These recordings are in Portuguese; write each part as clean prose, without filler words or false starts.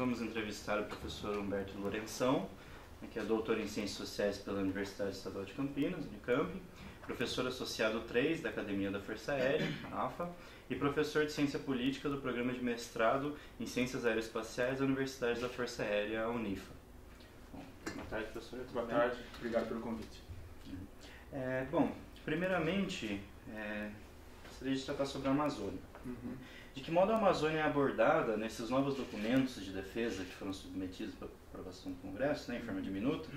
vamos entrevistar o professor Humberto Lourenção, que é doutor em Ciências Sociais pela Universidade Estadual de Campinas, Unicamp, professor associado 3 da Academia da Força Aérea, AFA, e professor de Ciência Política do Programa de Mestrado em Ciências Aeroespaciais da Universidade da Força Aérea, a Unifa. Bom, boa tarde, professor. Boa tarde, obrigado pelo convite. Bom, primeiramente, gostaria de tratar sobre a Amazônia. De que modo a Amazônia é abordada nesses novos documentos de defesa que foram submetidos para aprovação do Congresso, né, em forma de minuta,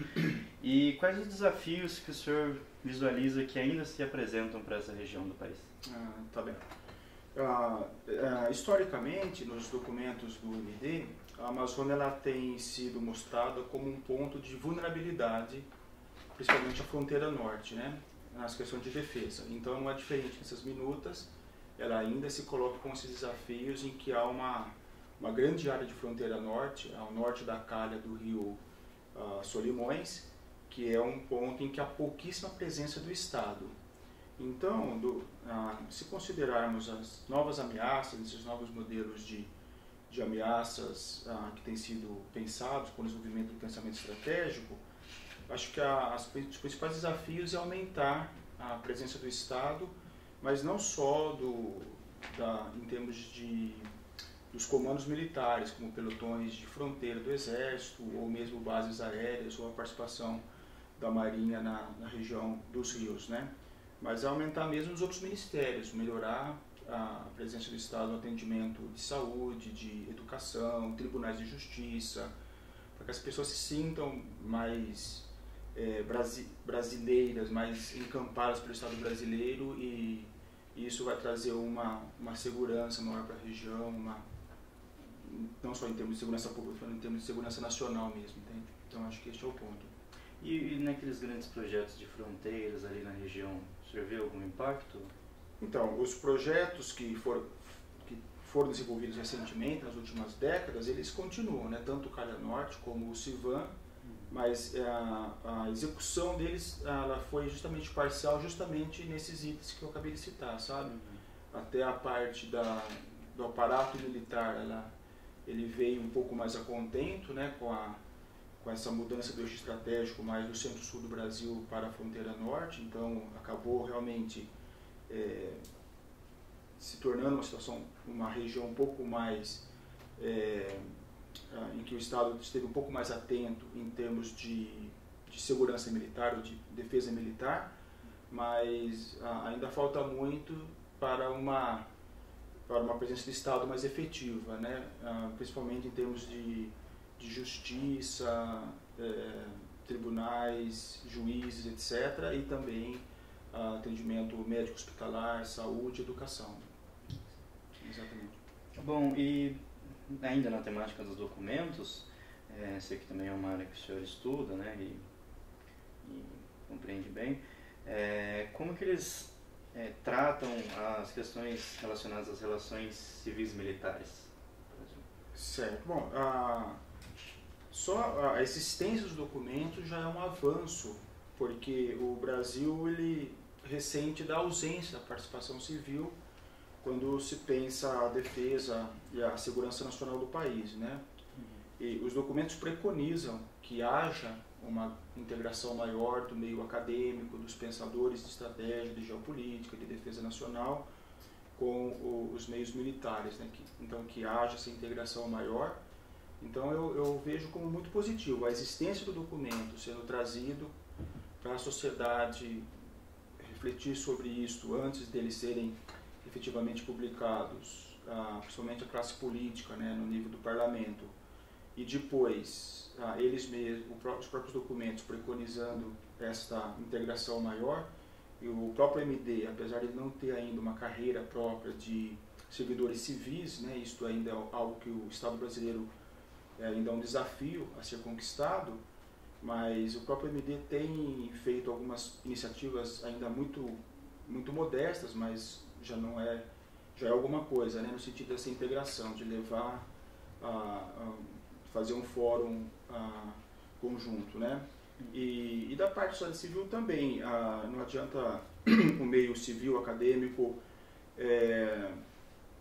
e quais os desafios que o senhor visualiza que ainda se apresentam para essa região do país? Tá bem. Historicamente, nos documentos do UNID, a Amazônia ela tem sido mostrada como um ponto de vulnerabilidade, principalmente a fronteira norte, né, nas questões de defesa. Então não é diferente nessas minutas. Ela ainda se coloca com esses desafios em que há uma grande área de fronteira norte, ao norte da calha do rio Solimões, que é um ponto em que há pouquíssima presença do Estado. Então, se considerarmos as novas ameaças, esses novos modelos de ameaças que têm sido pensados com o desenvolvimento do pensamento estratégico, acho que os principais desafios é aumentar a presença do Estado, mas não só em termos dos comandos militares, como pelotões de fronteira do Exército, ou mesmo bases aéreas, ou a participação da Marinha na região dos rios, né? Mas aumentar mesmo os outros ministérios, melhorar a presença do Estado no atendimento de saúde, de educação, tribunais de justiça, para que as pessoas se sintam mais brasileiras, mais encampadas pelo Estado brasileiro, e isso vai trazer uma segurança maior para a região, não só em termos de segurança pública, mas em termos de segurança nacional mesmo, entende? Então acho que este é o ponto. E naqueles grandes projetos de fronteiras ali na região, o senhor vê algum impacto? Então, os projetos que foram desenvolvidos recentemente, nas últimas décadas, eles continuam, né? Tanto o Calha Norte como o Civan, mas a execução deles ela foi justamente parcial, justamente nesses itens que eu acabei de citar, sabe? Até a parte do aparato militar, ele veio um pouco mais a contento, né, com essa mudança do eixo estratégico mais do centro-sul do Brasil para a fronteira norte. Então acabou realmente se tornando uma região um pouco mais em que o Estado esteve um pouco mais atento em termos de segurança militar ou de defesa militar, mas ainda falta muito para uma presença do Estado mais efetiva, né? Principalmente em termos de justiça, tribunais, juízes, etc., e também atendimento médico hospitalar, saúde e educação. Exatamente. Bom, e ainda na temática dos documentos, sei que também é uma área que o senhor estuda, né, e compreende bem, como que eles tratam as questões relacionadas às relações civis militares? Certo. Bom, só a existência dos documentos já é um avanço, porque o Brasil ele ressente da ausência da participação civil quando se pensa a defesa e a segurança nacional do país, né? E os documentos preconizam que haja uma integração maior do meio acadêmico, dos pensadores de estratégia, de geopolítica, de defesa nacional, com os meios militares, né? Então que haja essa integração maior. Então eu vejo como muito positivo a existência do documento sendo trazido para a sociedade refletir sobre isso antes deles serem efetivamente publicados, principalmente a classe política, né, no nível do parlamento, e depois eles mesmos, os próprios documentos preconizando esta integração maior, e o próprio MD, apesar de não ter ainda uma carreira própria de servidores civis, né, isto ainda é algo que o Estado brasileiro ainda é um desafio a ser conquistado, mas o próprio MD tem feito algumas iniciativas ainda muito modestas, mas já é alguma coisa, né, no sentido dessa integração, de levar fazer um fórum conjunto, né? E da parte da sociedade civil também, não adianta o meio civil acadêmico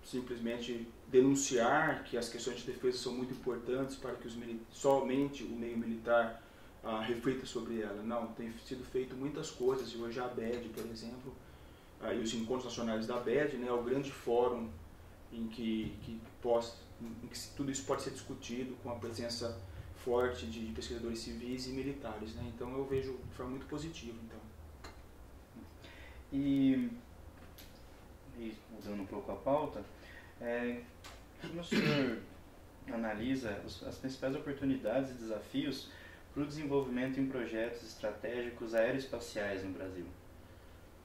simplesmente denunciar que as questões de defesa são muito importantes para que somente o meio militar reflita sobre ela. Não, tem sido feito muitas coisas, e hoje a ABED, por exemplo, e os encontros nacionais da ABED, né, é o grande fórum em que tudo isso pode ser discutido com a presença forte de pesquisadores civis e militares, né? Então eu vejo de forma muito positiva. Então. E mudando um pouco a pauta, como o senhor analisa as principais oportunidades e desafios para o desenvolvimento em projetos estratégicos aeroespaciais no Brasil?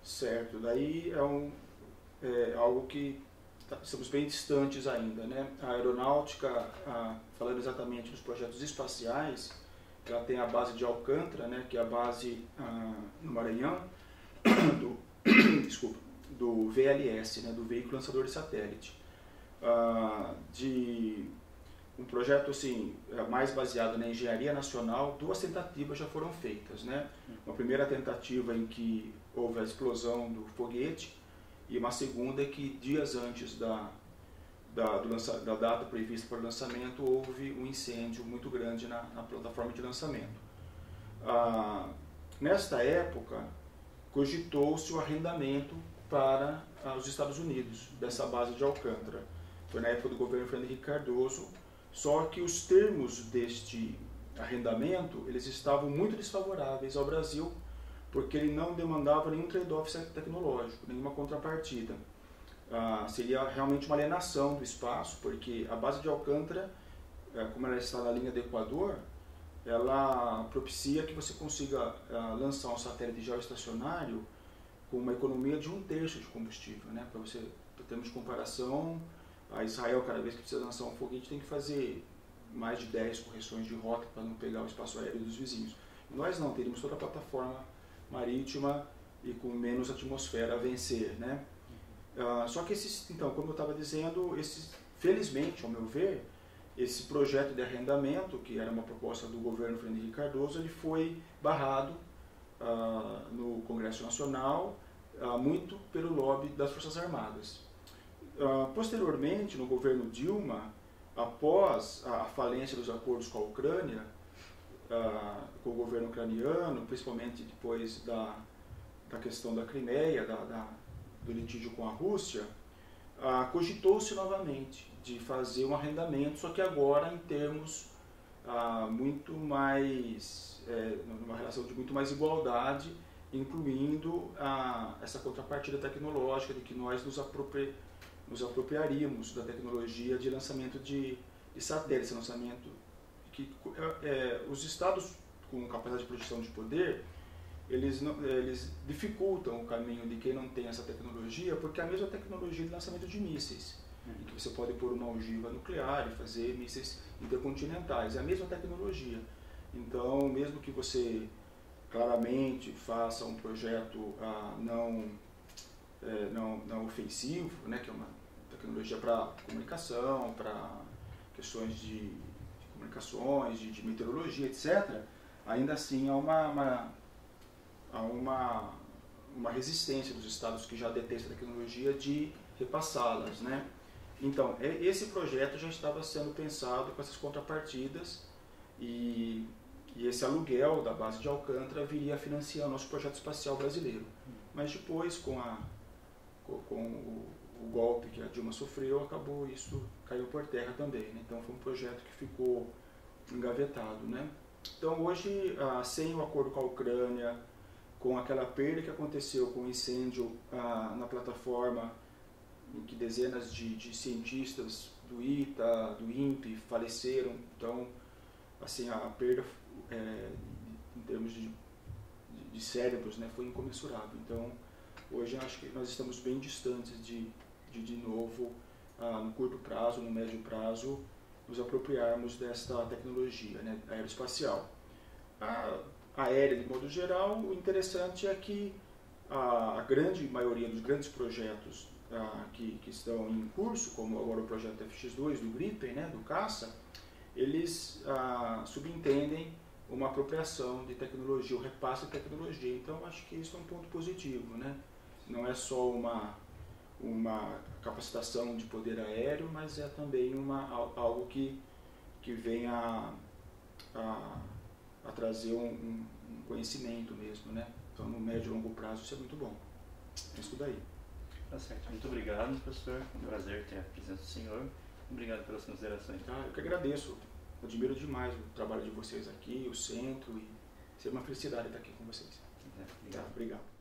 Certo, daí é algo que estamos bem distantes ainda, né? A aeronáutica, falando exatamente dos projetos espaciais, ela tem a base de Alcântara, né? Que é a base no Maranhão do VLS, né? Do Veículo Lançador de Satélite. De um projeto assim, mais baseado na engenharia nacional, 2 tentativas já foram feitas, né? Uma primeira tentativa em que houve a explosão do foguete, e uma segunda que dias antes da data prevista para o lançamento houve um incêndio muito grande na plataforma de lançamento. Nesta época, cogitou-se o arrendamento para os Estados Unidos, dessa base de Alcântara. Foi na época do governo Fernando Henrique Cardoso, só que os termos deste arrendamento eles estavam muito desfavoráveis ao Brasil, porque ele não demandava nenhum trade-off tecnológico, nenhuma contrapartida. Seria realmente uma alienação do espaço, porque a base de Alcântara, como ela está na linha do Equador, ela propicia que você consiga lançar um satélite geoestacionário com uma economia de 1/3 de combustível, né? Para termos de comparação, a Israel, cada vez que precisa lançar um foguete, tem que fazer mais de 10 correções de rota para não pegar o espaço aéreo dos vizinhos. Nós não, teríamos toda a plataforma marítima e com menos atmosfera a vencer, né? Só que então, como eu estava dizendo, felizmente, ao meu ver, esse projeto de arrendamento, que era uma proposta do governo Fernando Henrique Cardoso, ele foi barrado no Congresso Nacional, muito pelo lobby das Forças Armadas. Posteriormente, no governo Dilma, após a falência dos acordos com a Ucrânia, com o governo ucraniano, principalmente depois da questão da Crimeia, do litígio com a Rússia, cogitou-se novamente de fazer um arrendamento, só que agora em termos muito mais, numa relação de muito mais igualdade, incluindo essa contrapartida tecnológica de que nós nos apropriaríamos da tecnologia de lançamento de satélites, lançamento que os estados com capacidade de projeção de poder, eles dificultam o caminho de quem não tem essa tecnologia, porque é a mesma tecnologia de lançamento de mísseis, em que você pode pôr uma ogiva nuclear e fazer mísseis intercontinentais, é a mesma tecnologia. Então, mesmo que você claramente faça um projeto não ofensivo, né, que é uma tecnologia para comunicação, para questões de comunicações, de meteorologia, etc., ainda assim há uma resistência dos estados que já detêm essa tecnologia de repassá-las, né? Então, esse projeto já estava sendo pensado com essas contrapartidas e esse aluguel da base de Alcântara viria a financiar o nosso projeto espacial brasileiro. Mas depois, com o golpe que a Dilma sofreu, isso caiu por terra também, né? Então foi um projeto que ficou engavetado, né? Então hoje, sem o acordo com a Ucrânia, com aquela perda que aconteceu com o incêndio na plataforma, em que dezenas de cientistas do ITA, do INPE faleceram, então assim, a perda em termos de cérebros, né, foi incomensurável. Então hoje acho que nós estamos bem distantes de novo, no curto prazo, no médio prazo, nos apropriarmos desta tecnologia, né, aeroespacial. A aérea, de modo geral, o interessante é que a grande maioria dos grandes projetos que estão em curso, como agora o projeto FX2 do Gripen, né, do caça, eles subentendem uma apropriação de tecnologia, o repasse de tecnologia. Então acho que isso é um ponto positivo, né? Não é só uma capacitação de poder aéreo, mas é também algo que vem a trazer um conhecimento mesmo, né? Então, no médio e longo prazo, isso é muito bom. É isso daí. Tá certo. Muito obrigado, professor. É um prazer ter a presença do senhor. Obrigado pelas considerações. Eu que agradeço. Admiro demais o trabalho de vocês aqui, o centro, e ser uma felicidade estar aqui com vocês. Obrigado. Obrigado.